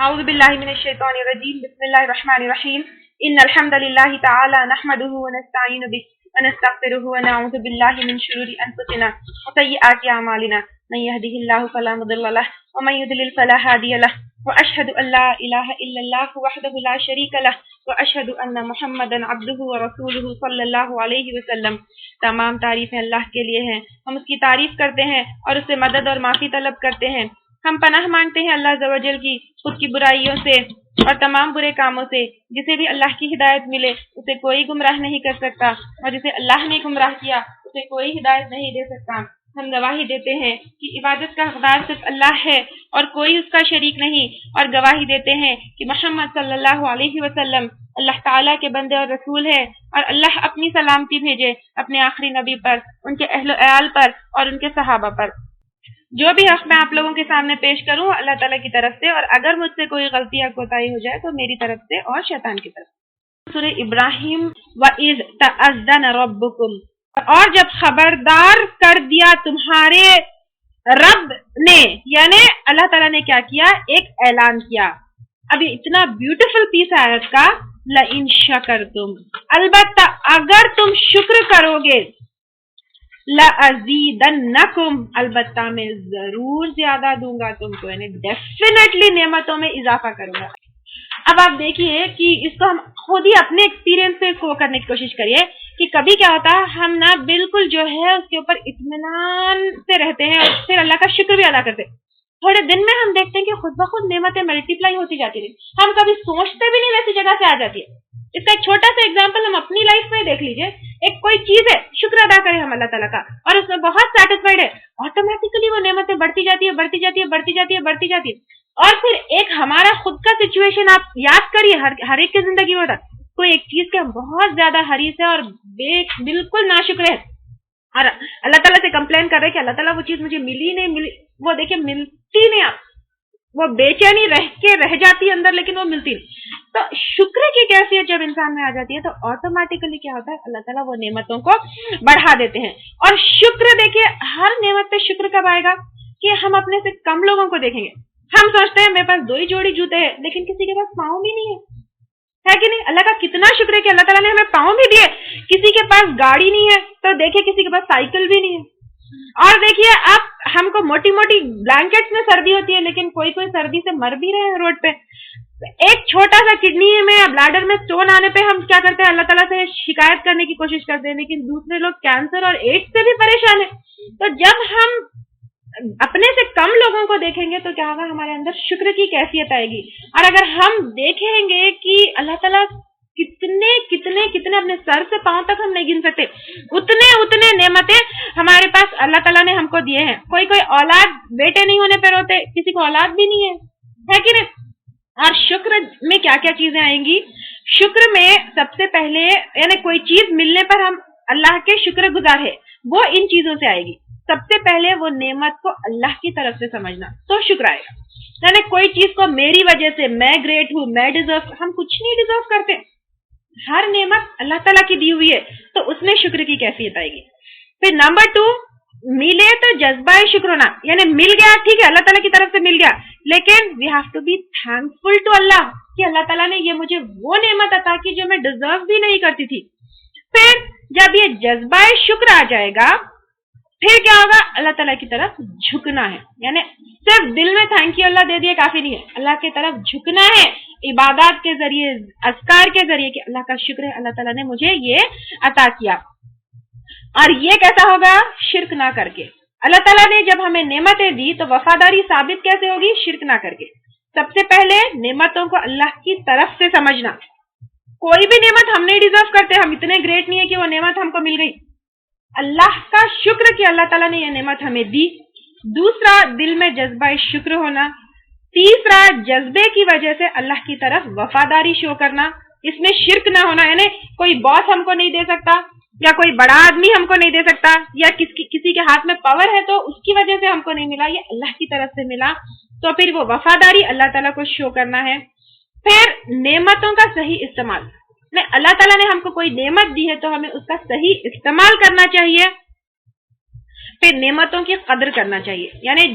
أعوذ بالله من الشيطان الرجيم بسم الله الرحمن الرحيم إن الحمد لله تعالى نحمده ونستعين به ونستغفره ونعوذ بالله من شرور أنفسنا وسيئات أعمالنا من يهده الله فلا مضل له ومن يضلل فلا هادي له وأشهد أن لا إله إلا الله وحده لا شريك له وأشهد أن محمدا عبده ورسوله صلی اللہ علیہ وسلم۔ تمام تعریفیں اللہ کے لیے ہیں، ہم اس کی تعریف کرتے ہیں اور اس سے مدد اور معافی طلب کرتے ہیں۔ ہم پناہ مانگتے ہیں اللہ عز و جل کی خود کی برائیوں سے اور تمام برے کاموں سے۔ جسے بھی اللہ کی ہدایت ملے اسے کوئی گمراہ نہیں کر سکتا، اور جسے اللہ نے گمراہ کیا اسے کوئی ہدایت نہیں دے سکتا۔ ہم گواہی دیتے ہیں کہ عبادت کا حقدار صرف اللہ ہے اور کوئی اس کا شریک نہیں، اور گواہی دیتے ہیں کہ محمد صلی اللہ علیہ وسلم اللہ تعالیٰ کے بندے اور رسول ہے، اور اللہ اپنی سلامتی بھیجے اپنے آخری نبی پر، ان کے اہل و عیال پر اور ان کے صحابہ پر۔ جو بھی حق میں آپ لوگوں کے سامنے پیش کروں اللہ تعالیٰ کی طرف سے، اور اگر مجھ سے کوئی غلطی یا کوتاہی ہو جائے تو میری طرف سے اور شیطان کی طرف سے۔ سورہ ابراہیم وَإِذْ تَأَذَّنَ رَبُّكُمْ، اور جب خبردار کر دیا تمہارے رب نے، یعنی اللہ تعالیٰ نے کیا کیا؟ ایک اعلان کیا۔ اب یہ اتنا بیوٹیفل پیس ہے آیت کا، لَإِن شَكَرْتُمْ، البتہ اگر تم شکر کرو گے، لَأَزِيدَنَّكُمْ، البتہ میں ضرور زیادہ دوں گا تم کو، یعنی ڈیفینیٹلی نعمتوں میں اضافہ کروں گا۔ اب آپ دیکھیے کہ اس کو ہم خود ہی اپنے ایکسپیرینس سے کو کرنے کی کوشش کریے کہ کبھی کیا ہوتا ہے، ہم نا بالکل جو ہے اس کے اوپر اطمینان سے رہتے ہیں اور پھر اللہ کا شکر بھی ادا کرتے ہیں۔ تھوڑے دن میں ہم دیکھتے ہیں کہ خود بخود نعمتیں ملٹی پلائی ہوتی جاتی ہیں، ہم کبھی سوچتے بھی نہیں ویسی جگہ سے آ جاتی ہے۔ اس کا ایک چھوٹا سا ایگزامپل ہم اپنی لائف میں دیکھ لیجئے، ایک کوئی چیز ہے، شکر ادا کریں ہم اللہ تعالیٰ کا اور اس میں بہت سیٹسفائیڈ ہے، آٹومیٹیکلی وہ نعمتیں بڑھتی جاتی ہے، بڑھتی جاتی ہے، بڑھتی جاتی ہے، بڑھتی جاتی ہے۔ اور پھر ایک ہمارا خود کا سچویشن آپ یاد کریے، ہر ایک کی زندگی میں ہوتا ہے، کوئی ایک چیز کے ہم بہت زیادہ حریص ہے اور بالکل ناشکر ہے، اور اللہ تعالیٰ سے کمپلین کر رہے کہ اللہ تعالیٰ وہ چیز مجھے ملی نہیں ملی، وہ دیکھیں ملتی نہیں، آپ وہ بے چینی رہ جاتی ہے اندر، لیکن وہ ملتی نہیں۔ تو شکر کی کیفیت جب انسان میں آ جاتی ہے تو آٹومیٹیکلی کیا ہوتا ہے، اللہ تعالیٰ وہ نعمتوں کو بڑھا دیتے ہیں۔ اور شکر دیکھیے، ہر نعمت پہ شکر کب آئے گا کہ ہم اپنے سے کم لوگوں کو دیکھیں گے۔ ہم سوچتے ہیں میرے پاس 2 ہی جوڑی جوتے ہیں، لیکن کسی کے پاس پاؤں بھی نہیں ہے کہ نہیں؟ اللہ کا کتنا شکر ہے کہ اللہ تعالیٰ نے ہمیں پاؤں بھی دیے۔ کسی کے پاس گاڑی نہیں ہے تو دیکھیں کسی کے پاس سائیکل بھی نہیں ہے۔ اور دیکھیے اب ہم کو موٹی موٹی بلینکٹس میں سردی ہوتی ہے، لیکن کوئی سردی سے مر بھی رہے ہیں روڈ پہ۔ ایک چھوٹا سا کڈنی میں یا بلیڈر میں سٹون آنے پہ ہم کیا کرتے ہیں، اللہ تعالیٰ سے شکایت کرنے کی کوشش کرتے ہیں، لیکن دوسرے لوگ کینسر اور ایڈس سے بھی پریشان ہیں۔ تو جب ہم اپنے سے کم لوگوں کو دیکھیں گے تو کیا ہوگا، ہمارے اندر شکر کی کیفیت آئے گی۔ اور اگر ہم دیکھیں گے کہ اللہ تعالیٰ کتنے کتنے کتنے اپنے سر سے پاؤں تک ہم نہیں گن سکتے، اتنے نعمتیں ہمارے پاس اللہ تعالیٰ نے ہم کو دیے ہیں۔ کوئی اولاد بیٹے نہیں ہونے پہ روتے، کسی کو اولاد بھی نہیں ہے کہ نہیں؟ اور شکر میں کیا کیا چیزیں آئیں گی؟ شکر میں سب سے پہلے یعنی کوئی چیز ملنے پر ہم اللہ کے شکر گزار ہے، وہ ان چیزوں سے آئے گی۔ سب سے پہلے وہ نعمت کو اللہ کی طرف سے سمجھنا، تو شکر آئے گا۔ یعنی کوئی چیز کو میری وجہ سے، میں گریٹ ہوں، میں ڈیزرو، ہم کچھ نہیں ڈیزرو کرتے، ہر نعمت اللہ تعالیٰ کی دی ہوئی ہے، تو اس میں شکر کی کیفیت آئے گی۔ پھر نمبر 2، ملے تو جذبہ شکر ہونا، یعنی مل گیا ٹھیک ہے، اللہ تعالیٰ کی طرف سے مل گیا، لیکن we have to be thankful to Allah کہ اللہ تعالیٰ نے یہ مجھے وہ نعمت عطا کی جو میں ڈیزرو بھی نہیں کرتی تھی۔ پھر جب یہ جذبہ شکر آ جائے گا پھر کیا ہوگا، اللہ تعالیٰ کی طرف جھکنا ہے، یعنی صرف دل میں تھینک یو اللہ دے دیے کافی نہیں ہے، اللہ کی طرف جھکنا ہے عبادات کے ذریعے، اذکار کے ذریعے کہ اللہ کا شکر ہے اللہ تعالیٰ نے مجھے یہ عطا کیا۔ اور یہ کیسا ہوگا؟ شرک نہ کر کے۔ اللہ تعالیٰ نے جب ہمیں نعمتیں دی تو وفاداری ثابت کیسے ہوگی؟ شرک نہ کر کے۔ سب سے پہلے نعمتوں کو اللہ کی طرف سے سمجھنا، کوئی بھی نعمت ہم نہیں ڈیزرو کرتے، ہم اتنے گریٹ نہیں ہے کہ وہ نعمت ہم کو مل گئی، اللہ کا شکر کہ اللہ تعالیٰ نے یہ نعمت ہمیں دی۔ دوسرا، دل میں جذبہ شکر ہونا۔ تیسرا، جذبے کی وجہ سے اللہ کی طرف وفاداری شو کرنا، اس میں شرک نہ ہونا، یعنی کوئی باس ہم کو نہیں دے سکتا یا کوئی بڑا آدمی ہم کو نہیں دے سکتا یا کسی کے ہاتھ میں پاور ہے تو اس کی وجہ سے ہم کو نہیں ملا، یہ اللہ کی طرف سے ملا، تو پھر وہ وفاداری اللہ تعالیٰ کو شو کرنا ہے۔ پھر نعمتوں کا صحیح استعمال، اللہ تعالیٰ نے ہم کو کوئی نعمت دی ہے تو ہمیں اس کا صحیح استعمال کرنا چاہیے۔ پھر نعمتوں کی قدر کرنا چاہیے، یعنی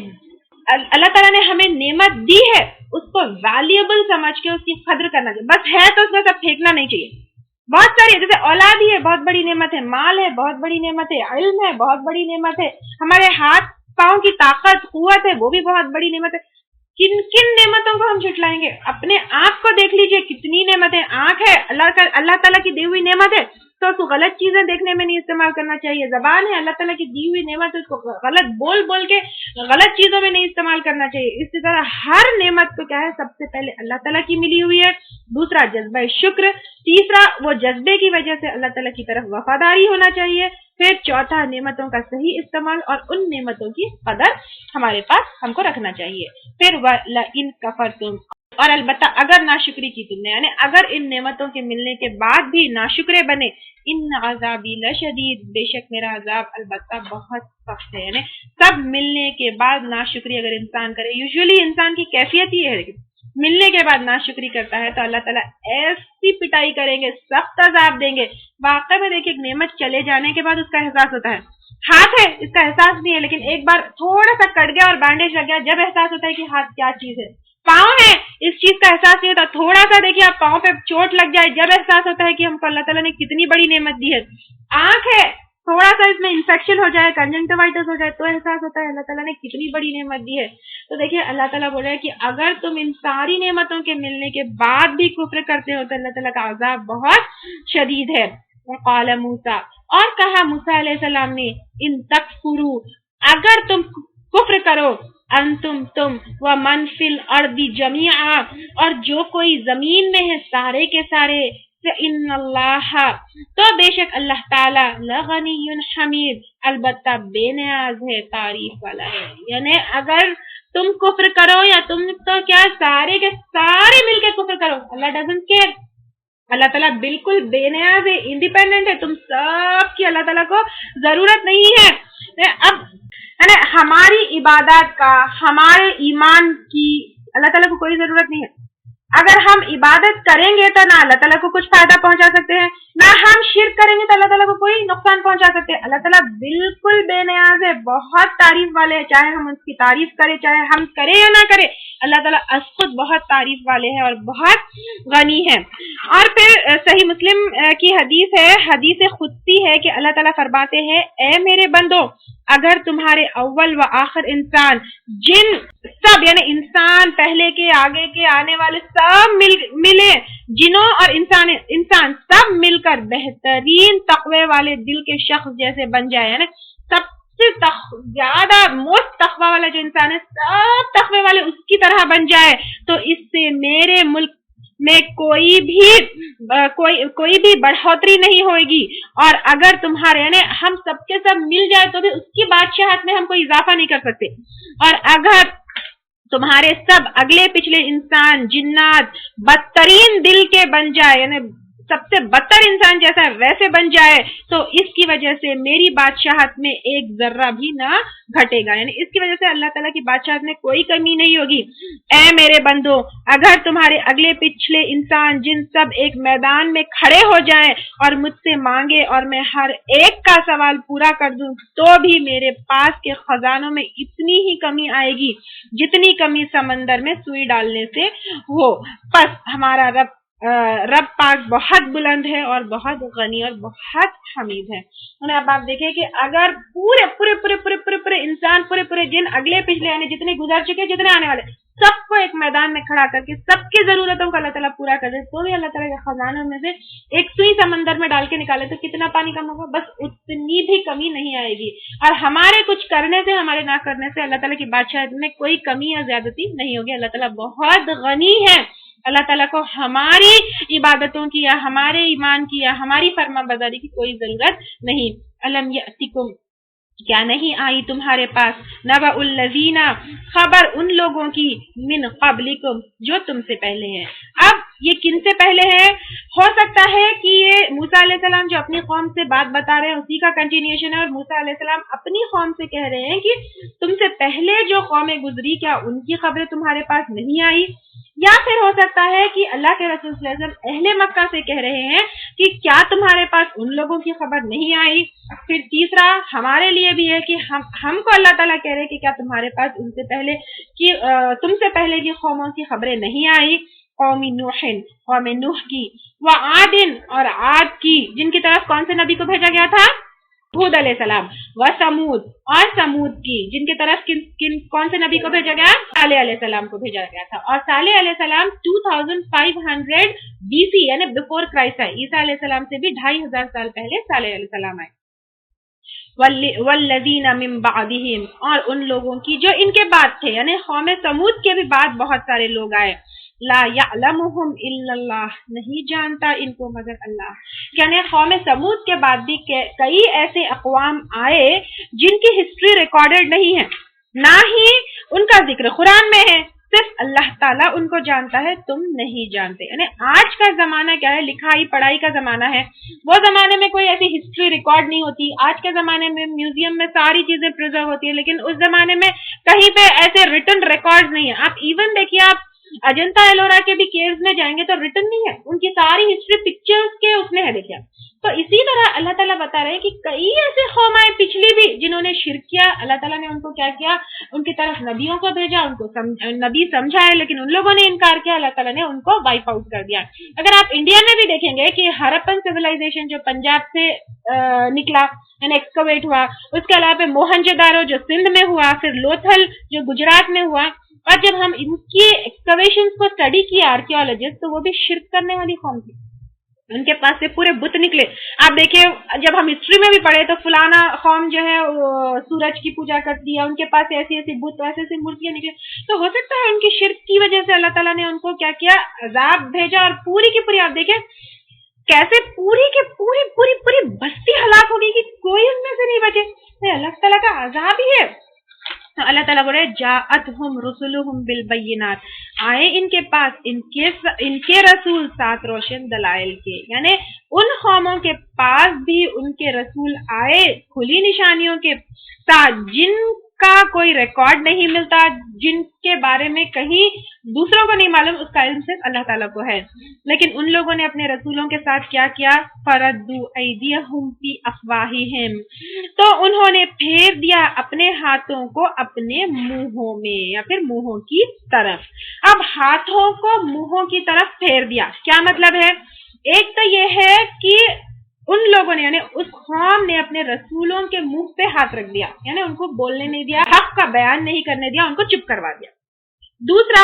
اللہ تعالیٰ نے ہمیں نعمت دی ہے اس کو ویلیبل سمجھ کے اس کی قدر کرنا چاہیے. بس ہے تو اس میں سب پھینکنا نہیں چاہیے. بہت ساری جیسے اولاد ہی ہے بہت بڑی نعمت ہے, مال ہے بہت بڑی نعمت ہے, علم ہے بہت بڑی نعمت ہے, ہمارے ہاتھ پاؤں کی طاقت قوت ہے وہ بھی بہت بڑی نعمت ہے. کن کن نعمتوں کو ہم جھٹلائیں گے؟ اپنے آپ کو دیکھ لیجئے کتنی نعمتیں. آنکھ ہے اللہ تعالیٰ کی دی ہوئی نعمت ہے تو اس کو غلط چیزیں دیکھنے میں نہیں استعمال کرنا چاہیے. زبان ہے اللہ تعالیٰ کی دی ہوئی نعمت ہے, اس کو غلط بول کے غلط چیزوں میں نہیں استعمال کرنا چاہیے. اسی طرح ہر نعمت کو کیا ہے سب سے پہلے اللہ تعالیٰ کی ملی ہوئی ہے, دوسرا جذبہ شکر, تیسرا وہ جذبے کی وجہ سے اللہ تعالیٰ کی طرف وفاداری ہونا چاہیے, پھر چوتھا نعمتوں کا صحیح استعمال اور ان نعمتوں کی قدر ہمارے پاس ہم کو رکھنا چاہیے. پھر وَلَئِن كَفَرْتُمْ, اور البتہ اگر ناشکری کی تم نے, یعنی اگر ان نعمتوں کے ملنے کے بعد بھی ناشکرے بنے, ان عذابی لشدید, بے شک میرا عذاب البتہ بہت سخت ہے. یعنی سب ملنے کے بعد ناشکری اگر انسان کرے, یوزولی انسان کی کیفیت ہی ہے ملنے کے بعد ناشکری کرتا ہے تو اللہ تعالیٰ ایسی پٹائی کریں گے, سخت عذاب دیں گے. واقعہ میں دیکھیں ایک نعمت چلے جانے کے بعد اس کا احساس ہوتا ہے. ہاتھ ہے اس کا احساس نہیں ہے, لیکن ایک بار تھوڑا سا کٹ گیا اور بینڈیج لگ گیا جب احساس ہوتا ہے کہ ہاتھ کیا چیز ہے. پاؤں ہے اس چیز کا احساس نہیں ہوتا, تھوڑا سا دیکھیے آپ پاؤں پہ چوٹ لگ جائے جب احساس ہوتا ہے کہ ہم کو اللہ تعالیٰ نے کتنی بڑی نعمت دی ہے. آنکھ ہے تھوڑا سا اس میں انفیکشن ہو جائے, کنجنکٹیوائٹس ہو جائے تو احساس ہوتا ہے اللہ تعالیٰ نے کتنی بڑی نعمت دی ہے. تو دیکھیے اللہ تعالیٰ بول رہا ہے کہ اگر تم ان ساری نعمتوں کے ملنے کے بعد بھی کفر کرتے ہو تو اللہ تعالیٰ کا عذاب بہت شدید ہے. وقال موسیٰ, اور کہا موسیٰ علیہ السلام نے, ان تکفروا, اگر تم کفر کرو, انتم تم ومن فی الارض جمیعا, اور جو کوئی زمین میں ہے سارے کے سارے, ان اللہ, تو بے شک اللہ تعالی, لغنی حمید, البتہ بے نیاز ہے, تعریف والا ہے. یعنی اگر تم کفر کرو یا تم تو کیا سارے کے سارے مل کے کفر کرو, اللہ ڈزنٹ کیئر. اللہ تعالیٰ بالکل بے نیاز ہے, انڈیپینڈنٹ ہے, تم سب کی اللہ تعالیٰ کو ضرورت نہیں ہے. اب ہماری عبادات کا, ہمارے ایمان کی اللہ تعالیٰ کو کوئی ضرورت نہیں ہے. اگر ہم عبادت کریں گے تو نہ اللہ تعالیٰ کو کچھ فائدہ پہنچا سکتے ہیں, نہ ہم شرک کریں گے تو اللہ تعالیٰ کو کوئی نقصان پہنچا سکتے ہیں. اللہ تعالیٰ بالکل بے نیاز ہے, بہت تعریف والے ہیں, چاہے ہم اس کی تعریف کریں چاہے ہم کریں یا نہ کریں, اللہ تعالیٰ از خود بہت تعریف والے ہیں اور بہت غنی ہے. اور پھر صحیح مسلم کی حدیث ہے, حدیث قدسی ہے کہ اللہ تعالیٰ فرماتے ہیں, اے میرے بندو, اگر تمہارے اول و آخر انسان, جن سب, یعنی انسان پہلے کے آگے کے آنے والے سب ملے, جنوں اور انسان سب مل کر بہترین تقوی والے دل کے شخص جیسے بن جائے, یعنی سب سے زیادہ موسٹ تقوی والا جو انسان ہے سب تقوی والے اس کی طرح بن جائے, تو اس سے میرے ملک میں کوئی بھی بڑھوتری نہیں ہوئے گی. اور اگر تمہارے, یعنی ہم سب کے سب مل جائے تو بھی اس کی بادشاہت میں ہم کوئی اضافہ نہیں کر سکتے. اور اگر تمہارے سب اگلے پچھلے انسان جنات بدترین دل کے بن جائے, یعنی سب سے بدتر انسان جیسا ویسے بن جائے, تو اس کی وجہ سے میری بادشاہت میں ایک ذرہ بھی نہ گھٹے گا. یعنی اس کی وجہ سے اللہ تعالیٰ کی بادشاہت میں کوئی کمی نہیں ہوگی. اے میرے بندو, اگر تمہارے اگلے پچھلے انسان جن سب ایک میدان میں کھڑے ہو جائیں اور مجھ سے مانگے اور میں ہر ایک کا سوال پورا کر دوں, تو بھی میرے پاس کے خزانوں میں اتنی ہی کمی آئے گی جتنی کمی سمندر میں سوئی ڈالنے سے ہو. پس ہمارا رب پاک بہت بلند ہے اور بہت غنی اور بہت حمید ہے. اب آپ دیکھیں کہ اگر پورے پورے پورے پورے پورے پورے انسان, پورے جن اگلے پچھلے, یعنی جتنے گزر چکے جتنے آنے والے, سب کو ایک میدان میں کھڑا کر کے سب کی ضرورتوں کو اللہ تعالیٰ پورا کر دے, تو بھی اللہ تعالیٰ کے خزانوں میں سے ایک سوئی سمندر میں ڈال کے نکالے تو کتنا پانی کم ہوگا, بس اتنی بھی کمی نہیں آئے گی. اور ہمارے کچھ کرنے سے, ہمارے نہ کرنے سے اللہ تعالیٰ کی بادشاہت میں کوئی کمی یا زیادتی نہیں ہوگی. اللہ تعالیٰ بہت غنی ہے. اللہ تعالیٰ کو ہماری عبادتوں کی یا ہمارے ایمان کی یا ہماری فرما برداری کی کوئی ضرورت نہیں. الم یأتکم, کیا نہیں آئی تمہارے پاس, نبأ الذین, خبر ان لوگوں کی, من قبلکم, جو تم سے پہلے ہیں. اب یہ کن سے پہلے ہے؟ ہو سکتا ہے کہ یہ موسیٰ علیہ السلام جو اپنی قوم سے بات بتا رہے ہیں اسی کا کنٹینیوشن ہے, اور موسیٰ علیہ السلام اپنی قوم سے کہہ رہے ہیں کہ تم سے پہلے جو قومیں گزری کیا ان کی خبریں تمہارے پاس نہیں آئی. یا پھر ہو سکتا ہے کہ اللہ کے رسول صلی اللہ علیہ وسلم اہل مکہ سے کہہ رہے ہیں کہ کیا تمہارے پاس ان لوگوں کی خبر نہیں آئی. پھر تیسرا ہمارے لیے بھی ہے کہ ہم کو اللہ تعالیٰ کہہ رہے کہ کیا تمہارے پاس ان سے پہلے کی تم سے پہلے کی قوموں کی خبریں نہیں آئی. قوم نوح کی، وعاد اور عاد کی جن کی طرف کون سے نبی کو بھیجا گیا تھا؟ ہود علیہ السلام. وثمود اور سمود کی جن کی طرف کون سے نبی کو بھیجا گیا؟ صالح علیہ السلام کو بھیجا گیا تھا. اور صالح علیہ السلام 2500 BC یعنی بیفور کرائسٹ ہے. عیسیٰ علیہ السلام سے بھی 2500 سال پہلے صالح علیہ السلام آئے. والذین من بعدہم اور ان لوگوں کی جو ان کے بعد تھے، یعنی قوم سمود کے بھی بعد بہت سارے لوگ آئے. لا یعلمہم الا اللہ نہیں جانتا ان کو مگر اللہ. یعنی قوم سمود کے بعد بھی کئی ایسے اقوام آئے جن کی ہسٹری ریکارڈڈ نہیں ہے، نہ ہی ان کا ذکر قرآن میں ہے، صرف اللہ تعالیٰ ان کو جانتا ہے، تم نہیں جانتے. یعنی آج کا زمانہ کیا ہے؟ لکھائی پڑھائی کا زمانہ ہے. وہ زمانے میں کوئی ایسی ہسٹری ریکارڈ نہیں ہوتی. آج کے زمانے میں میوزیم میں ساری چیزیں پرزرو ہوتی ہیں، لیکن اس زمانے میں کہیں پہ ایسے ریٹن ریکارڈ نہیں ہے. آپ ایون دیکھیے، آپ اجنتا ایلورا کے بھی کیوز میں جائیں گے تو ریٹن نہیں ہے، ان کی ساری ہسٹری پکچرز کے اس میں ہے. دیکھیے، تو اسی طرح اللہ تعالیٰ بتا رہے ہیں کہ کئی ایسے قوم آئے پچھلی بھی جنہوں نے شرک کیا. اللہ تعالیٰ نے ان کو کیا کیا؟ ان کی طرف نبیوں کو بھیجا، ان کو نبی سمجھائے، لیکن ان لوگوں نے انکار کیا. اللہ تعالیٰ نے ان کو وائپ آؤٹ کر دیا. اگر آپ انڈیا میں بھی دیکھیں گے کہ ہرپن سویلائزیشن جو پنجاب سے نکلا، یعنی ایکسکویٹ ہوا، اس کے علاوہ موہنجو دارو جو سندھ میں ہوا، پھر لوتھل جو گجرات میں ہوا، اور جب ہم ان کی ایکسکویشنز کو اسٹڈی کیا آرکیولوجسٹ، تو وہ بھی شرک کرنے والی قوم تھی. ان کے پاس سے پورے بت نکلے. آپ دیکھیں، جب ہم ہسٹری میں بھی پڑھے تو فلانا قوم جو ہے سورج کی پوجا کرتی ہے، ان کے پاس ایسی ایسی بت، ایسی ایسی مورتیاں نکلے. تو ہو سکتا ہے ان کی شرک کی وجہ سے اللہ تعالیٰ نے ان کو کیا کیا؟ عذاب بھیجا. اور پوری کی پوری آپ دیکھیں کیسے پوری کی پوری پوری پوری بستی ہلاک ہو گئی کہ کوئی ان میں سے نہیں بچے. اللہ تعالیٰ کا عذاب ہی ہے. اللہ تعالیٰ بولے جاءتہم رسلہم بالبینات، آئے ان کے پاس ان کے رسول ساتھ روشن دلائل کے. یعنی ان قوموں کے پاس بھی ان کے رسول آئے کھلی نشانیوں کے ساتھ، جن کا کوئی ریکارڈ نہیں ملتا، جن کے بارے میں کہیں دوسروں کو نہیں معلوم، اس کا علم صرف اللہ تعالیٰ کو ہے. لیکن ان لوگوں نے اپنے رسولوں کے ساتھ کیا کیا؟ فردوا ایدیہم فی افواہہم، تو انہوں نے پھیر دیا اپنے ہاتھوں کو اپنے منہوں میں، یا پھر منہوں کی طرف. اب ہاتھوں کو منہوں کی طرف پھیر دیا، کیا مطلب ہے؟ ایک تو یہ ہے کہ ان لوگوں نے، یعنی اس قوم نے اپنے رسولوں کے منہ پہ ہاتھ رکھ دیا، یعنی ان کو بولنے نہیں دیا، حق کا بیان نہیں کرنے دیا، ان کو چپ کروا دیا. دوسرا،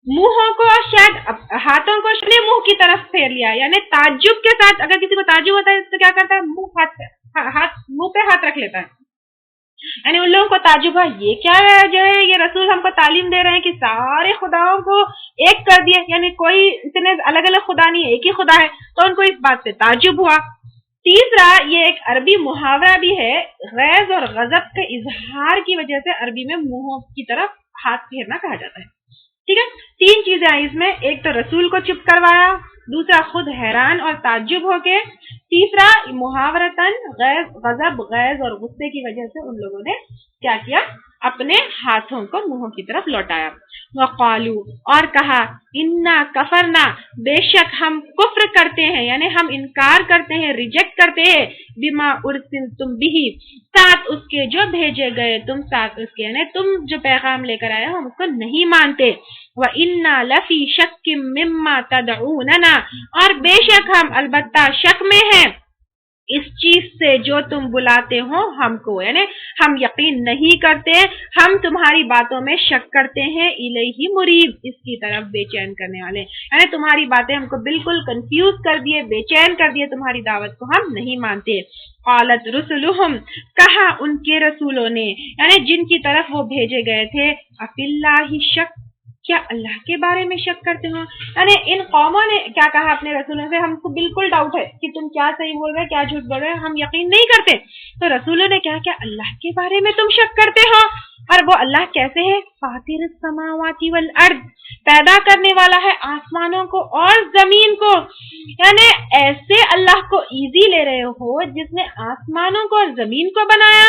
منہوں کو شاید ہاتھوں کو اپنے منہ کی طرف پھیر لیا، یعنی تعجب کے ساتھ. اگر کسی کو تعجب ہوتا ہے تو کیا کرتا ہے؟ منہ پہ ہاتھ رکھ لیتا ہے. یعنی ان لوگوں کو تعجب ہے، یہ کیا ہے جو ہے یہ رسول ہم کو تعلیم دے رہے ہیں کہ سارے خداؤں کو ایک کر دیے، یعنی کوئی اتنے الگ الگ خدا نہیں ہے، ایک ہی خدا ہے. تو ان کو اس بات سے تعجب ہوا. تیسرا، یہ ایک عربی محاورہ بھی ہے، غیظ اور غضب کے اظہار کی وجہ سے عربی میں منہوں کی طرف ہاتھ پھیرنا کہا جاتا ہے. ٹھیک ہے، تین چیزیں آئی اس میں، ایک تو رسول کو چپ کروایا، دوسرا خود حیران اور تعجب ہو کے، تیسرا محاورتاً غضب، غیظ اور غصے کی وجہ سے ان لوگوں نے کیا کیا؟ اپنے ہاتھوں کو منہوں کی طرف لوٹایا. وقالو اور کہا، انا کفرنا بے شک ہم کفر کرتے ہیں، یعنی ہم انکار کرتے ہیں، ریجیکٹ کرتے ہیں، بما ارسلتم به ساتھ اس کے جو بھیجے گئے تم ساتھ اس کے، یعنی تم جو پیغام لے کر آئے ہو ہم اس کو نہیں مانتے. وَإِنَّا لَفِي شَكٍّ مِّمَّا تَدْعُونَنَا اور بے شک ہم البتہ شک میں ہیں اس چیز سے جو تم بلاتے ہو ہم کو، یعنی ہم یقین نہیں کرتے، ہم تمہاری باتوں میں شک کرتے ہیں. الیہ مریب اس کی طرف بے چین کرنے والے، یعنی تمہاری باتیں ہم کو بالکل کنفیوز کر دیے، بے چین کر دیے، تمہاری دعوت کو ہم نہیں مانتے. قالت رسلہم کہا ان کے رسولوں نے، یعنی جن کی طرف وہ بھیجے گئے تھے، افی اللہ شک کیا اللہ کے بارے میں شک کرتے ہو؟ یعنی ان قوموں نے کیا کہا اپنے رسولوں سے؟ ہم کو بالکل ڈاؤٹ ہے کہ تم کیا صحیح بول رہے کیا جھوٹ بول رہے، ہم یقین نہیں کرتے. تو رسولوں نے کیا اللہ کے بارے میں تم شک کرتے ہو؟ اور وہ اللہ کیسے ہے؟ فاطر السماوات والارض پیدا کرنے والا ہے آسمانوں کو اور زمین کو. یعنی ایسے اللہ کو ایزی لے رہے ہو جس نے آسمانوں کو اور زمین کو بنایا.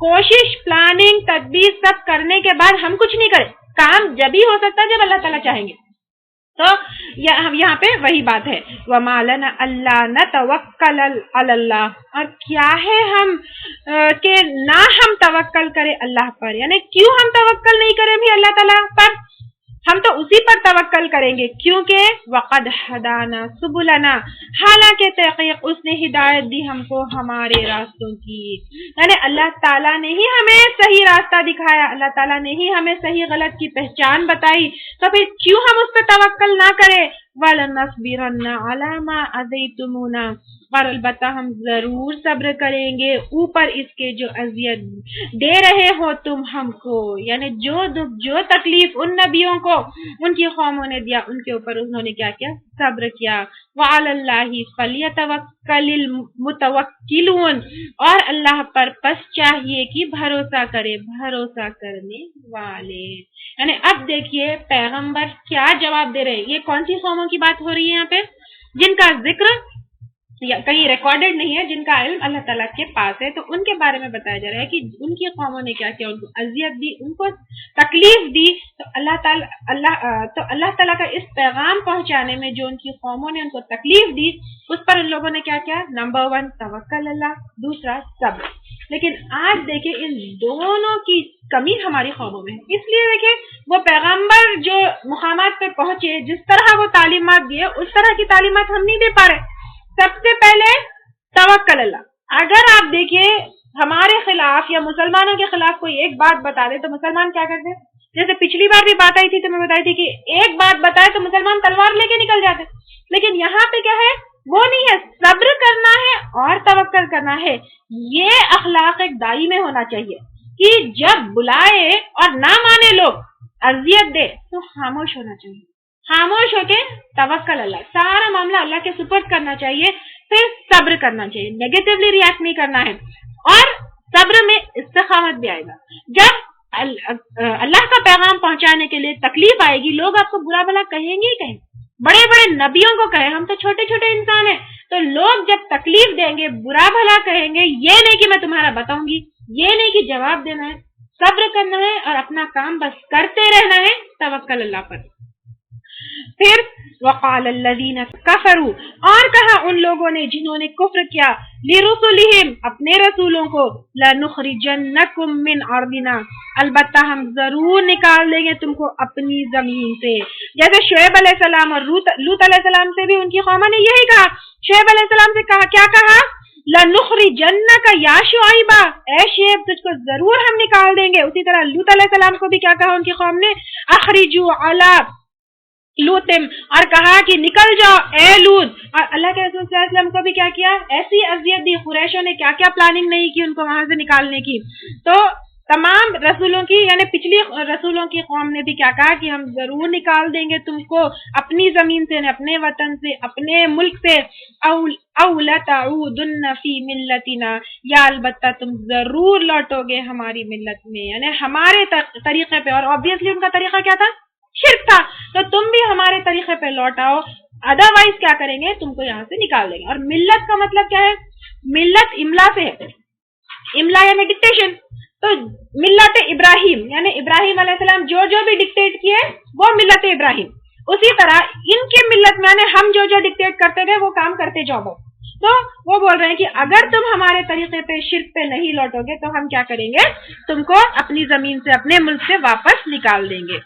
کوشش پلاننگ تدبیر سب کرنے کے بعد ہم کچھ نہیں کریں. کام جب ہی ہو سکتا ہے جب اللہ تعالیٰ چاہیں گے. تو یہاں پہ وہی بات ہے وَمَا لَنَا أَلَّا نَتَوَكَّلَ عَلَى اللَّهِ. اور کیا ہے ہم کہ نہ ہم توکل کریں اللہ پر, یعنی کیوں ہم توکل نہیں کریں بھی اللہ تعالیٰ پر, ہم تو اسی پر توکل کریں گے کیونکہ وَقَدْ هَدَانَا سُبُلَنَا, حالانکہ تحقیق اس نے ہدایت دی ہم کو ہمارے راستوں کی. یعنی اللہ تعالیٰ نے ہی ہمیں صحیح راستہ دکھایا, اللہ تعالیٰ نے ہی ہمیں صحیح غلط کی پہچان بتائی, تو پھر کیوں ہم اس پہ توکل نہ کریں. وَلَنَصْبِرَنَّ عَلَىٰ مَا أَذَيْتُمُونَا, اور البتہ ہم ضرور صبر کریں گے اوپر اس کے جو اذیت دے رہے ہو تم ہم کو, یعنی جو تکلیف ان نبیوں کو ان کی قوموں نے دیا ان کے اوپر انہوں نے کیا کیا, صبر کیا. وَعَلَى اللَّهِ فَلْيَتَوَكَّلِ الْمُتَوَكِّلُونَ, اور اللہ پر پس چاہیے کہ بھروسہ کرے بھروسہ کرنے والے. یعنی اب دیکھیے پیغمبر کیا جواب دے رہے ہیں. یہ کون سی قوموں کی بات ہو رہی ہے یہاں پہ, جن کا ذکر کہیں ریکارڈڈ نہیں ہے, جن کا علم اللہ تعالیٰ کے پاس ہے, تو ان کے بارے میں بتایا جا رہا ہے کہ ان کی قوموں نے کیا کیا, ان کو اذیت دی, ان کو تکلیف دی. تو اللہ تعالیٰ کا اس پیغام پہنچانے میں جو ان کی قوموں نے ان کو تکلیف دی اس پر ان لوگوں نے کیا کیا, نمبر 1 توکل اللہ, دوسرا صبر. لیکن آج دیکھیں ان دونوں کی کمی ہماری قوموں میں ہے. اس لیے دیکھیں وہ پیغمبر جو مقامات پہ پہنچے, جس طرح وہ تعلیمات دیے اس طرح کی تعلیمات ہم نہیں دے پا رہے. سب سے پہلے توکل اللہ. اگر آپ دیکھیں ہمارے خلاف یا مسلمانوں کے خلاف کوئی ایک بات بتا دے تو مسلمان کیا کرتے ہیں, جیسے پچھلی بار بھی بات آئی تھی تو میں بتائی تھی کہ ایک بات بتائے تو مسلمان تلوار لے کے نکل جاتے. لیکن یہاں پہ کیا ہے, وہ نہیں ہے, صبر کرنا ہے اور توکل کرنا ہے. یہ اخلاق ایک دائی میں ہونا چاہیے کہ جب بلائے اور نہ مانے لوگ, اذیت دے, تو خاموش ہونا چاہیے, خاموش ہو کے توکل اللہ, سارا معاملہ اللہ کے سپرد کرنا چاہیے. پھر صبر کرنا چاہیے, نیگیٹولی ریئیکٹ نہیں کرنا ہے. اور صبر میں استقامت بھی آئے گا. جب اللہ کا پیغام پہنچانے کے لیے تکلیف آئے گی, لوگ آپ کو برا بھلا کہیں گے ہی کہیں, بڑے بڑے نبیوں کو کہیں, ہم تو چھوٹے چھوٹے انسان ہیں, تو لوگ جب تکلیف دیں گے برا بھلا کہیں گے. یہ نہیں کہ میں تمہارا بتاؤں گی, یہ نہیں کہ جواب دینا ہے, صبر کرنا ہے اور اپنا کام بس کرتے رہنا ہے توکل اللہ پر. پھر وقال الذین کفروا, اور کہا ان لوگوں نے جنہوں نے کفر کیا, لرسلہم اپنے رسولوں کو, لنخرجنکم من ارضنا, البتہ ہم ضرور نکال دیں گے تم کو اپنی زمین سے. جیسے شعیب علیہ السلام اور لوط علیہ السلام سے بھی ان کی قوم نے یہی کہا. شعیب علیہ السلام سے کہا, کیا کہا, لنخرجنک یا شعیبہ, اے شعیب تجھ کو ضرور ہم نکال دیں گے. اسی طرح لوط علیہ السلام کو بھی کیا کہا ان کی قوم نے, اخرجوا علی لوتم, اور کہا کہ نکل جاؤ اے لوط. اور اللہ کے رسول صلی اللہ علیہ وسلم کو بھی کیا کیا, ایسی اذیت دی. قریشوں نے کیا کیا پلاننگ نہیں کی ان کو وہاں سے نکالنے کی. تو تمام رسولوں کی یعنی پچھلی رسولوں کی قوم نے بھی کیا کہا کہ ہم ضرور نکال دیں گے تم کو اپنی زمین سے, اپنے وطن سے, اپنے ملک سے. او لتعودن فی ملتنا, یا البتہ تم ضرور لوٹو گے ہماری ملت میں, یعنی ہمارے طریقے پہ. اور آبویسلی ان کا طریقہ کیا تھا, شرک تھا. تو تم بھی ہمارے طریقے پہ لوٹ آؤ, ادروائز کیا کریں گے, تم کو یہاں سے نکال دیں گے. اور ملت کا مطلب کیا ہے, ملت املا سے ہے, املا یعنی ڈکٹیشن. تو ملت ابراہیم یعنی ابراہیم علیہ السلام جو بھی ڈکٹیٹ کیے وہ ملت ابراہیم. اسی طرح ان کی ملت میں یعنی ہم جو ڈکٹیٹ کرتے گئے وہ کام کرتے جاؤ. تو وہ بول رہے ہیں کہ اگر تم ہمارے طریقے پہ شرک پہ نہیں لوٹو گے تو ہم کیا کریں گے, تم کو اپنی زمین سے اپنے ملک سے واپس نکال دیں گے.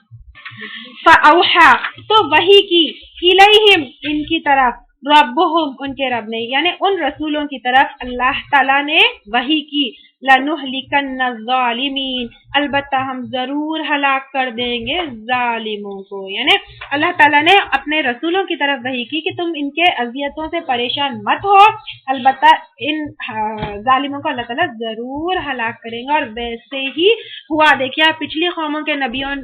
فَأَوْحَى, تو وحی کی, الیہم ان کی طرف, ربہم ان کے رب نے یعنی ان رسولوں کی طرف اللہ تعالیٰ نے وحی کی, لَنُهْلِكَنَّ الظَّالِمِينَ, البتہ ہم ضرور ہلاک کر دیں گے ظالموں کو. یعنی اللہ تعالیٰ نے اپنے رسولوں کی طرف وحی کی کہ تم ان کے اذیتوں سے پریشان مت ہو, البتہ ان ظالموں کو اللہ تعالیٰ ضرور ہلاک کریں گے. اور ویسے ہی ہوا. دیکھیے پچھلی قوموں کے نبیوں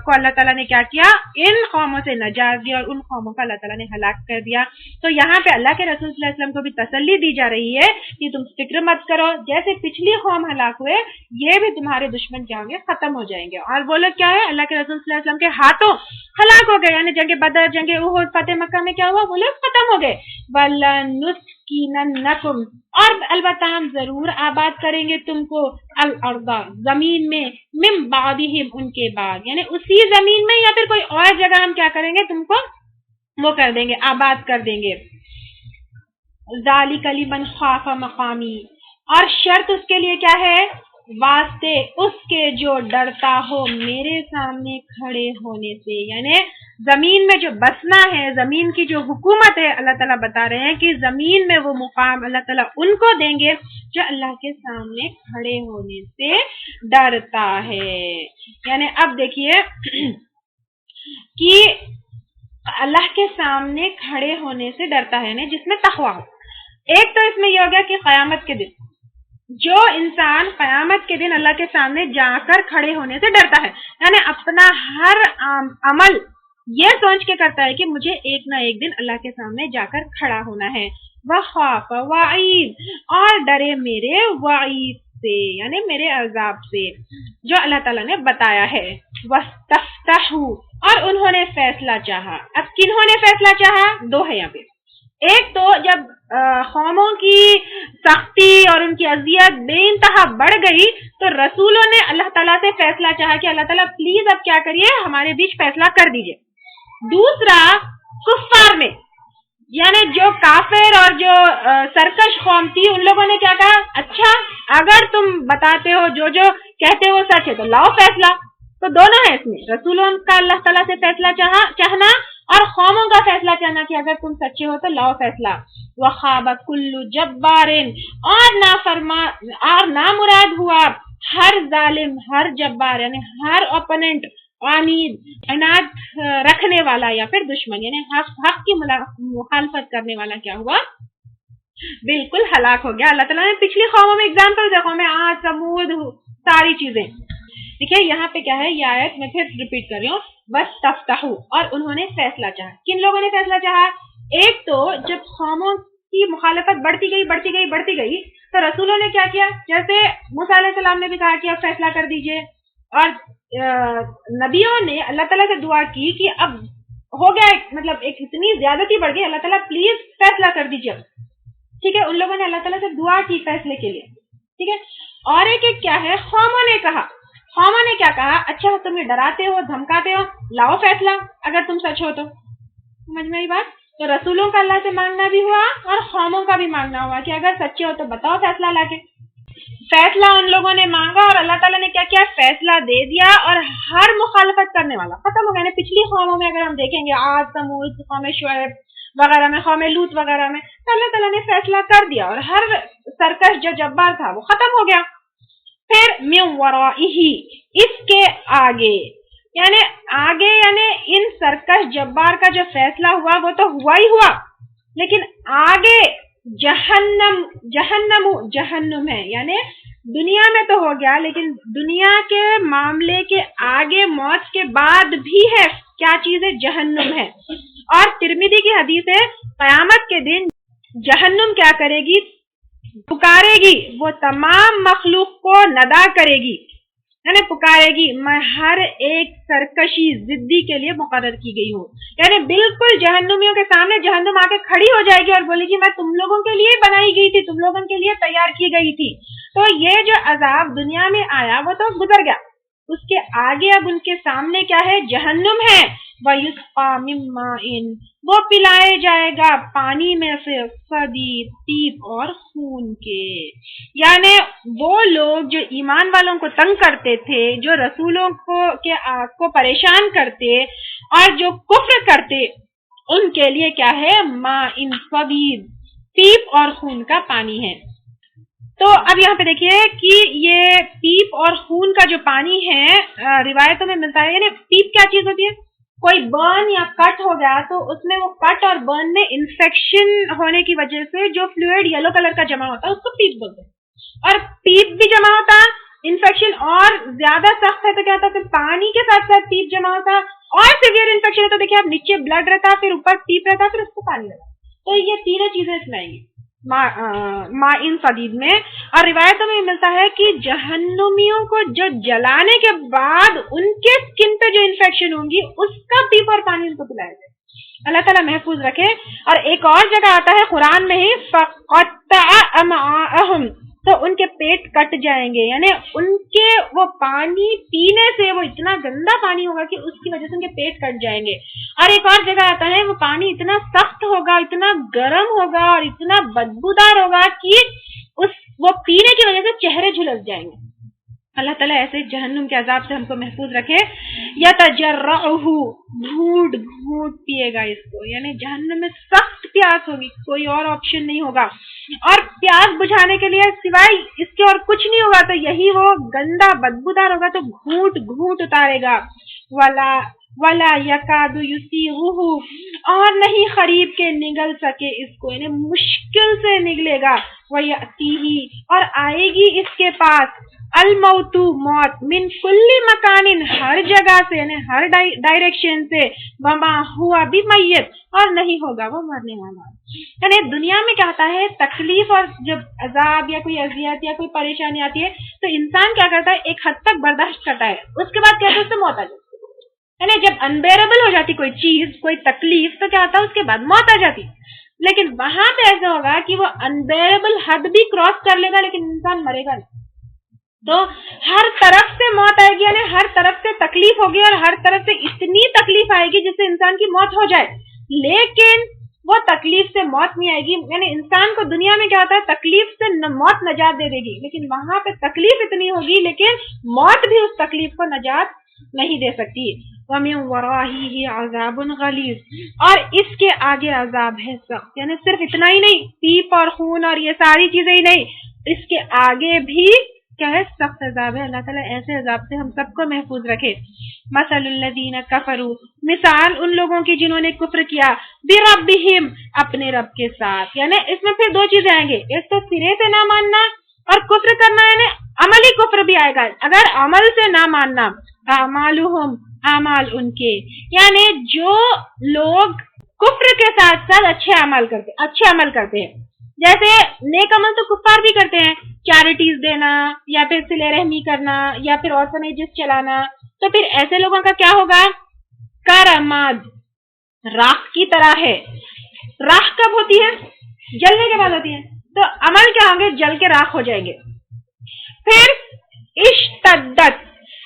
کو اللہ تعالیٰ نے کیا کیا, ان قوموں سے نجات دیا اور ان قوموں کو اللہ تعالیٰ نے ہلاک کر دیا. تو یہاں پہ اللہ کے رسول صلی اللہ علیہ وسلم کو بھی تسلی دی جا رہی ہے کہ تم فکر مت کرو, جیسے پچھلی قوم ہلاک ہوئے یہ بھی تمہارے دشمن کیا ہوں گے, ختم ہو جائیں گے. اور وہ لوگ کیا ہے, اللہ کے رسول صلی اللہ علیہ وسلم کے ہاتھوں ہلاک ہو گئے, یعنی جنگ بدر, جنگ احد, فتح مکہ میں کیا ہوا, وہ لوگ ختم ہو گئے. لَنُسْكِنَنَّكُمْ، اور البتہ ہم ضرور آباد کریں گے تم کو الارض زمین میں، من بعدہم ان کے بعد، یعنی اسی زمین میں یا پھر کوئی اور جگہ ہم کیا کریں گے تم کو وہ کر دیں گے، آباد کر دیں گے. ذالک لمن خاف مقامی، اور شرط اس کے لیے کیا ہے، واسطے اس کے جو ڈرتا ہو میرے سامنے کھڑے ہونے سے. یعنی زمین میں جو بسنا ہے، زمین کی جو حکومت ہے، اللہ تعالیٰ بتا رہے ہیں کہ زمین میں وہ مقام اللہ تعالیٰ ان کو دیں گے جو اللہ کے سامنے کھڑے ہونے سے ڈرتا ہے. یعنی اب دیکھیے کہ اللہ کے سامنے کھڑے ہونے سے ڈرتا ہے، یعنی جس میں تقویٰ ہو. ایک تو اس میں یہ ہو گیا کہ قیامت کے دن جو انسان قیامت کے دن اللہ کے سامنے جا کر کھڑے ہونے سے ڈرتا ہے، یعنی اپنا ہر عمل یہ سوچ کے کرتا ہے کہ مجھے ایک نہ ایک دن اللہ کے سامنے جا کر کھڑا ہونا ہے. وخاف وعید، اور ڈرے میرے وعید سے، یعنی میرے عذاب سے جو اللہ تعالیٰ نے بتایا ہے. واستفتحوا، اور انہوں نے فیصلہ چاہا. اب کنہوں نے فیصلہ چاہا؟ دو ہے یہاں پہ. ایک تو جب قوموں کی سختی اور ان کی اذیت بے انتہا بڑھ گئی تو رسولوں نے اللہ تعالیٰ سے فیصلہ چاہا کہ اللہ تعالیٰ پلیز اب کیا کریے، ہمارے بیچ فیصلہ کر دیجئے. دوسرا کفار میں، یعنی جو کافر اور جو سرکش قوم تھی، ان لوگوں نے کیا کہا، اچھا اگر تم بتاتے ہو جو جو کہتے ہو سچ ہے تو لاؤ فیصلہ. تو دونوں ہے اس میں، رسولوں کا اللہ تعالیٰ سے فیصلہ چاہنا اور قوموں کا فیصلہ چاہنا کہ اگر تم سچے ہو تو لاؤ فیصلہ. وخاب کل جبار، اور نامراد ہوا ہر ظالم، ہر جبار یعنی ہر اوپوننٹ، عنید عناد رکھنے والا یا پھر دشمن، یعنی حق کی مخالفت کرنے والا کیا ہوا، بالکل ہلاک ہو گیا. اللہ تعالیٰ نے پچھلی قوموں میں اگزامپل دیکھو میں عاد سمود ساری چیزیں. دیکھیے یہاں پہ کیا ہے، یہ آیت میں پھر ریپیٹ کر رہی ہوں، واستفتحوا، اور انہوں نے فیصلہ چاہا. کن لوگوں نے فیصلہ چاہا؟ ایک تو جب قوموں کی مخالفت بڑھتی گئی تو رسولوں نے کیا کیا، جیسے موسیٰ علیہ السلام نے بھی کہا کہ اب فیصلہ کر دیجئے، اور نبیوں نے اللہ تعالیٰ سے دعا کی کہ اب ہو گیا، مطلب ایک اتنی زیادتی بڑھ گئی، اللہ تعالیٰ پلیز فیصلہ کر دیجئے. ٹھیک ہے، ان لوگوں نے اللہ تعالیٰ سے دعا کی فیصلے کے لیے. ٹھیک ہے، اور ایک کیا ہے، قوموں نے کیا کہا، اچھا تمہیں ڈراتے ہو دھمکاتے ہو، لاؤ فیصلہ اگر تم سچ ہو تو. سمجھ میں آئی بات؟ تو رسولوں کا اللہ سے مانگنا بھی ہوا اور قوموں کا بھی مانگنا ہوا کہ اگر سچے ہو تو بتاؤ فیصلہ لا کے. فیصلہ ان لوگوں نے مانگا اور اللہ تعالیٰ نے کیا کیا، فیصلہ دے دیا، اور ہر مخالفت کرنے والا ختم ہو گیا. پچھلی قوموں میں اگر ہم دیکھیں گے، عاد ثمود، قوم شعیب وغیرہ میں، قوم لوط وغیرہ میں، تو اللہ تعالیٰ نے فیصلہ کر دیا اور ہر سرکش جو جبار تھا وہ ختم ہو گیا. پھر من ورائہ، اس کے آگے، یعنی ان سرکش جبار کا جو فیصلہ ہوا وہ تو ہوا ہی ہوا، لیکن آگے جہنم ہے. یعنی دنیا میں تو ہو گیا، لیکن دنیا کے معاملے کے آگے موت کے بعد بھی ہے کیا چیز ہے، جہنم ہے. اور ترمذی کی حدیث ہے، قیامت کے دن جہنم کیا کرے گی، پکارے گی، وہ تمام مخلوق کو ندا کرے گی، یعنی پکارے گی میں ہر ایک سرکشی ضدی کے لیے مقرر کی گئی ہوں. یعنی بالکل جہنمیوں کے سامنے جہنم آ کے کھڑی ہو جائے گی اور بولے گی میں تم لوگوں کے لیے بنائی گئی تھی، تم لوگوں کے لیے تیار کی گئی تھی. تو یہ جو عذاب دنیا میں آیا وہ تو گزر گیا، اس کے آگے اب ان کے سامنے کیا ہے، جہنم ہے. وَيُسْقَى مِن مَّاءٍ، وہ پلائے جائے گا پانی میں سے، صدید، پیپ اور خون کے. یعنی وہ لوگ جو ایمان والوں کو تنگ کرتے تھے، جو رسولوں کو پریشان کرتے اور جو کفر کرتے، ان کے لیے کیا ہے، ماء صدید، پیپ اور خون کا پانی ہے. تو اب یہاں پہ دیکھیے کہ یہ پیپ اور خون کا جو پانی ہے روایتوں میں ملتا ہے. یعنی پیپ کیا چیز ہوتی ہے، کوئی برن یا کٹ ہو گیا تو اس میں وہ کٹ اور برن میں انفیکشن ہونے کی وجہ سے جو فلوئڈ یلو کلر کا جمع ہوتا ہے اس کو پیپ بولتے ہیں. اور پیپ بھی جمع ہوتا ہے، انفیکشن اور زیادہ سخت ہے تو کیا ہوتا ہے، پانی کے ساتھ ساتھ پیپ جمع ہوتا ہے، اور سیویئر انفیکشن ہے تو دیکھیے آپ نیچے بلڈ رہتا ہے، پھر اوپر پیپ رہتا ہے، پھر اس کو پانی رہتا ہے. تو یہ تینوں چیزیں اس میں آئیں گی ماء صدید میں. اور روایتوں میں ملتا ہے کہ جہنمیوں کو جو جلانے کے بعد ان کے سکن پہ جو انفیکشن ہوں گی اس کا پیپ اور پانی ان کو پلایا جائے. اللہ تعالیٰ محفوظ رکھے. اور ایک اور جگہ آتا ہے قرآن میں ہی فَقَطَّعَ أَمْعَاءَهُمْ، تو ان کے پیٹ کٹ جائیں گے، یعنی ان کے وہ پانی پینے سے وہ اتنا گندا پانی ہوگا کہ اس کی وجہ سے ان کے پیٹ کٹ جائیں گے. اور ایک اور جگہ آتا ہے وہ پانی اتنا سخت ہوگا، اتنا گرم ہوگا اور اتنا بدبودار ہوگا کہ وہ پینے کی وجہ سے چہرے جھلس جائیں گے. اللہ تعالیٰ ایسے جہنم کے عذاب سے ہم کو محفوظ رکھے. یتجرعہ، گھوٹ گھوٹ پیے گا اس کو، یعنی جہنم میں سخت پیاس ہوگی، کوئی اور آپشن نہیں ہوگا. اور پیاس بجھانے کے لیے سوائے اس کے اور کچھ نہیں ہوگا، تو یہی وہ گندا بدبودار ہوگا تو گھوٹ گھوٹ اتارے گا. ولا یکاد یسیغہ، اور نہیں قریب کے نگل سکے اس کو، یعنی مشکل سے نگلے گا. ویأتیہ، اور آئے گی اس کے پاس الموت، موت، من کل مکان، ہر جگہ سے، یعنی ہر ڈائریکشن سے. وما ہوا بمیت، اور نہیں ہوگا وہ مرنے والا. یعنی دنیا میں کیا ہوتا ہے، تکلیف اور جب عذاب یا کوئی اذیت یا کوئی پریشانی آتی ہے تو انسان کیا کرتا ہے، ایک حد تک برداشت کرتا ہے، اس کے بعد کیا ہوتا ہے، اس سے موت آ جاتی ہے. یعنی جب انبیئربل ہو جاتی کوئی چیز، کوئی تکلیف، تو کیا ہوتا ہے، اس کے بعد موت آ جاتی. لیکن وہاں پہ ایسا ہوگا کہ وہ انبیئربل حد بھی کراس کر لے گا لیکن انسان مرے گا نہیں. تو ہر طرف سے موت آئے گی، یعنی ہر طرف سے تکلیف ہوگی اور ہر طرف سے اتنی تکلیف آئے گی جس سے انسان کی موت ہو جائے. لیکن وہ تکلیف سے موت نہیں آئے گی. یعنی انسان کو دنیا میں کیا ہوتا ہے، تکلیف سے موت نجات دے دے گی، لیکن وہاں پہ تکلیف اتنی ہوگی لیکن موت بھی اس تکلیف کو نجات نہیں دے سکتی. وَمِن وَرَائِهِ عَذَابٌ غَلِيظٌ، اور اس کے آگے عذاب ہے سخت. یعنی صرف اتنا ہی نہیں، پیپ اور خون اور یہ ساری چیزیں ہی نہیں، اس کے آگے بھی کیا ہے، سخت عذاب ہے. اللہ تعالیٰ ایسے عذاب سے ہم سب کو محفوظ رکھے. مثل الذین کفروا، مثال ان لوگوں کی جنہوں نے کفر کیا، بربہم، اپنے رب کے ساتھ. یعنی اس میں پھر دو چیزیں آئیں گے، ایک تو سرے سے نہ ماننا اور کفر کرنا، یعنی عملی کفر بھی آئے گا. اگر عمل سے نہ ماننا، اعمالہم، اعمال ان کے، یعنی جو لوگ کفر کے ساتھ ساتھ اچھے عمل کرتے ہیں، جیسے نیک عمل تو کفار بھی کرتے ہیں، چیریٹیز دینا یا پھر صلہ رحمی کرنا یا پھر آرفنیجز چلانا. تو پھر ایسے لوگوں کا کیا ہوگا، کارماد، راکھ کی طرح ہے. راکھ کب ہوتی ہے، جلنے کے بعد ہوتی ہے. تو عمل کیا ہوں گے، جل کے راکھ ہو جائیں گے. پھر اشتدت،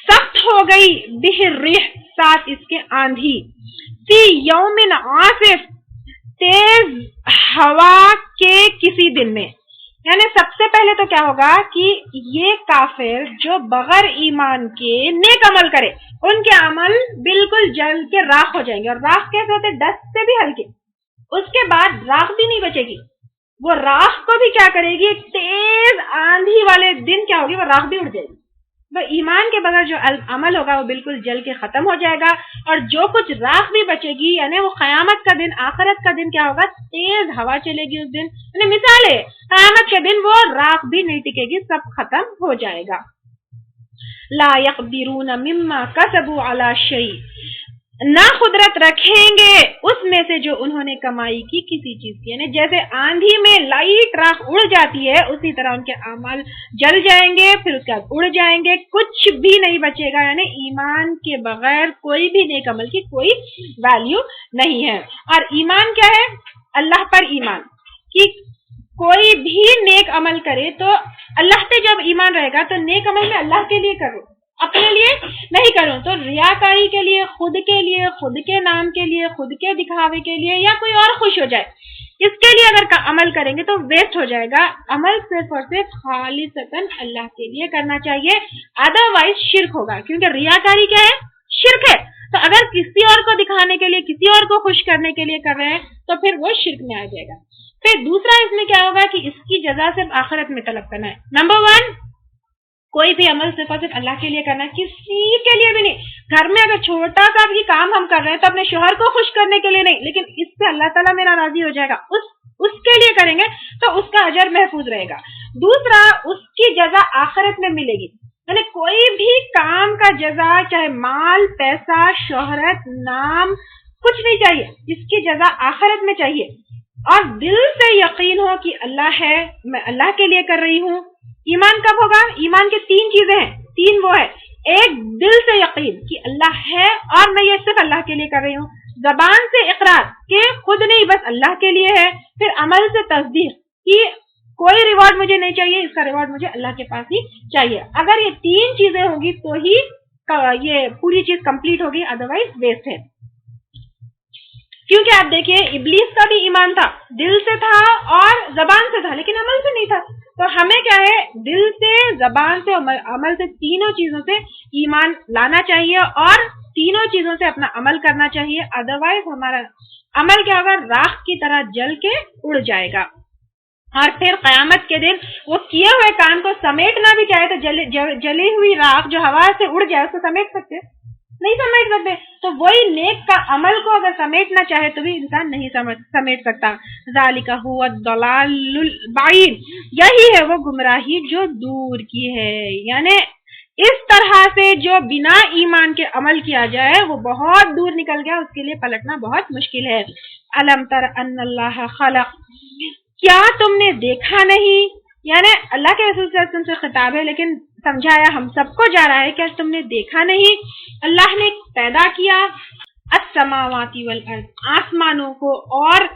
سخت ہو گئی، بہ الريح، ساتھ اس کے آندھی، فی یوم عاصف، تیز ہوا کے کسی دن میں. یعنی سب سے پہلے تو کیا ہوگا کہ یہ کافر جو بغیر ایمان کے نیک عمل کرے، ان کے عمل بالکل جل کے راکھ ہو جائیں گے. اور راکھ کیسے ہوتے، ڈسٹ سے بھی ہلکے. اس کے بعد راکھ بھی نہیں بچے گی، وہ راکھ کو بھی کیا کرے گی، تیز آندھی والے دن کیا ہوگی، وہ راکھ بھی اڑ جائے گی. تو ایمان کے بغیر جو عمل ہوگا وہ بالکل جل کے ختم ہو جائے گا. اور جو کچھ راکھ بھی بچے گی، یعنی وہ قیامت کا دن، آخرت کا دن کیا ہوگا، تیز ہوا چلے گی اس دن. یعنی مثال ہے، قیامت کے دن وہ راکھ بھی نہیں ٹکے گی، سب ختم ہو جائے گا. لا يقدرون مما كسبوا على شيء، نہ قدرت رکھیں گے اس میں سے جو انہوں نے کمائی کی کسی چیز کی. یعنی جیسے آندھی میں لائٹ راکھ اڑ جاتی ہے، اسی طرح ان کے اعمال جل جائیں گے، پھر اس کے بعد اڑ جائیں گے، کچھ بھی نہیں بچے گا. یعنی ایمان کے بغیر کوئی بھی نیک عمل کی کوئی ویلیو نہیں ہے. اور ایمان کیا ہے، اللہ پر ایمان، کہ کوئی بھی نیک عمل کرے تو اللہ پہ جب ایمان رہے گا تو نیک عمل میں اللہ کے لیے کرو، اپنے لیے نہیں کروں. تو ریاکاری کے لیے، خود کے لیے، خود کے نام کے لیے، خود کے دکھاوے کے لیے، یا کوئی اور خوش ہو جائے، اس کے لیے اگر عمل کریں گے تو ویسٹ ہو جائے گا. عمل صرف اور صرف خالصتاً اللہ کے لیے کرنا چاہیے، ادروائز شرک ہوگا. کیونکہ ریاکاری کیا ہے، شرک ہے. تو اگر کسی اور کو دکھانے کے لیے، کسی اور کو خوش کرنے کے لیے کر رہے ہیں تو پھر وہ شرک میں آ جائے گا. پھر دوسرا اس میں کیا ہوگا کہ اس کی جزا صرف آخرت میں طلب کرنا ہے. نمبر 1، کوئی بھی عمل صرف اور صرف اللہ کے لیے کرنا ہے، کسی کے لیے بھی نہیں. گھر میں اگر چھوٹا سا بھی کام ہم کر رہے ہیں تو اپنے شوہر کو خوش کرنے کے لیے نہیں، لیکن اس سے اللہ تعالیٰ میرا راضی ہو جائے گا، اس کے لیے کریں گے تو اس کا اجر محفوظ رہے گا. دوسرا، اس کی جزا آخرت میں ملے گی. یعنی کوئی بھی کام کا جزا، چاہے مال، پیسہ، شہرت، نام، کچھ نہیں چاہیے، اس کی جزا آخرت میں چاہیے. اور دل سے یقین ہو کہ اللہ ہے، میں اللہ کے لیے کر رہی ہوں. ایمان کب ہوگا، ایمان کے 3 چیزیں ہیں، 3 وہ ہے. ایک، دل سے یقین کہ اللہ ہے اور میں یہ صرف اللہ کے لیے کر رہی ہوں. زبان سے اقرار کہ خود نہیں بس اللہ کے لیے ہے، پھر عمل سے تصدیق کہ کوئی ریوارڈ مجھے نہیں چاہیے، اس کا ریوارڈ مجھے اللہ کے پاس ہی چاہیے. اگر یہ 3 چیزیں ہوگی تو ہی یہ پوری چیز کمپلیٹ ہوگی، ادروائز ویسٹ ہے. کیونکہ آپ دیکھیے ابلیس کا بھی ایمان تھا، دل سے تھا اور زبان سے تھا، لیکن عمل سے نہیں تھا. تو ہمیں کیا ہے، دل سے، زبان سے اور عمل سے، تینوں چیزوں سے ایمان لانا چاہیے اور تینوں چیزوں سے اپنا عمل کرنا چاہیے. ادروائز ہمارا عمل کیا ہوگا، راکھ کی طرح جل کے اڑ جائے گا. اور پھر قیامت کے دن وہ کیے ہوئے کام کو سمیٹنا بھی چاہے تو جلی ہوئی راکھ جو ہوا سے اڑ جائے اس کو سمیٹ سکتے؟ نہیں سمیٹ سکتے. تو وہی نیک کا عمل کو اگر سمیٹنا چاہے تو بھی انسان نہیں سمیٹ سکتا. ذالک هو الضلال البعید، یہی ہے وہ گمراہی جو دور کی ہے. یعنی اس طرح سے جو بنا ایمان کے عمل کیا جائے وہ بہت دور نکل گیا، اس کے لیے پلٹنا بہت مشکل ہے. الم تر ان اللہ خلق، کیا تم نے دیکھا نہیں، یعنی اللہ کے رسول صلی اللہ علیہ وسلم سے خطاب ہے لیکن سمجھایا ہم سب کو جا رہا ہے. کیا تم نے دیکھا نہیں، اللہ نے پیدا کیا السماوات والارض، آسمانوں کو اور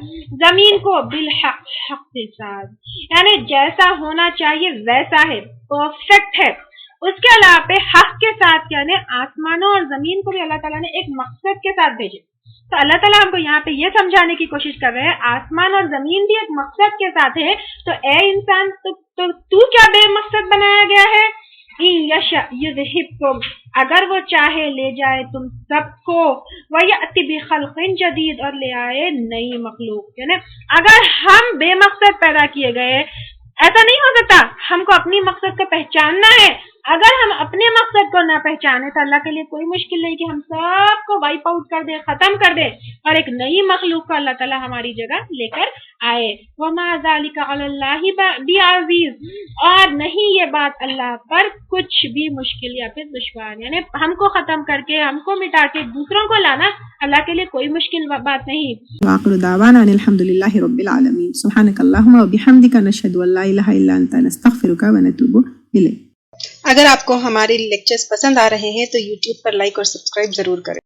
زمین کو، بالحق، حق کے ساتھ، یعنی جیسا ہونا چاہیے ویسا ہے، پرفیکٹ ہے. اس کے علاوہ پہ حق کے ساتھ، یعنی آسمانوں اور زمین کو بھی اللہ تعالیٰ نے ایک مقصد کے ساتھ بھیجے. تو اللہ تعالیٰ ہم کو یہاں پہ یہ سمجھانے کی کوشش کر رہے ہیں آسمان اور زمین بھی ایک مقصد کے ساتھ ہے. تو اے انسان تو کیا بے مقصد بنایا گیا ہے؟ یشاء یذہبکم، اگر وہ چاہے لے جائے تم سب کو، ویأتی بخلق جدید، اور لے آئے نئی مخلوق. یعنی اگر ہم بے مقصد پیدا کیے گئے، ایسا نہیں ہو سکتا. ہم کو اپنی مقصد کو پہچاننا ہے. اگر ہم اپنے مقصد کو نہ پہچانے تو اللہ کے لیے کوئی مشکل نہیں کہ ہم سب کو وائپ آؤٹ کر دے، ختم کر دے، اور ایک نئی مخلوق کو اللہ تعالیٰ ہماری جگہ لے کر آئے. وما ذالک علی اللہ بعزیز، اور نہیں یہ بات اللہ پر کچھ بھی مشکل یا پھر دشوار. یعنی ہم کو ختم کر کے، ہم کو مٹا کے دوسروں کو لانا اللہ کے لیے کوئی مشکل بات نہیں. وآخر دعوانا ان الحمدللہ رب العالمین. سبحانک اللہم وبحمدک، نشہد ان لا الہ الا انت، نستغفرک ونتوب الیک. اگر آپ کو ہمارے لیکچرز پسند آ رہے ہیں تو یوٹیوب پر لائک اور سبسکرائب ضرور کریں.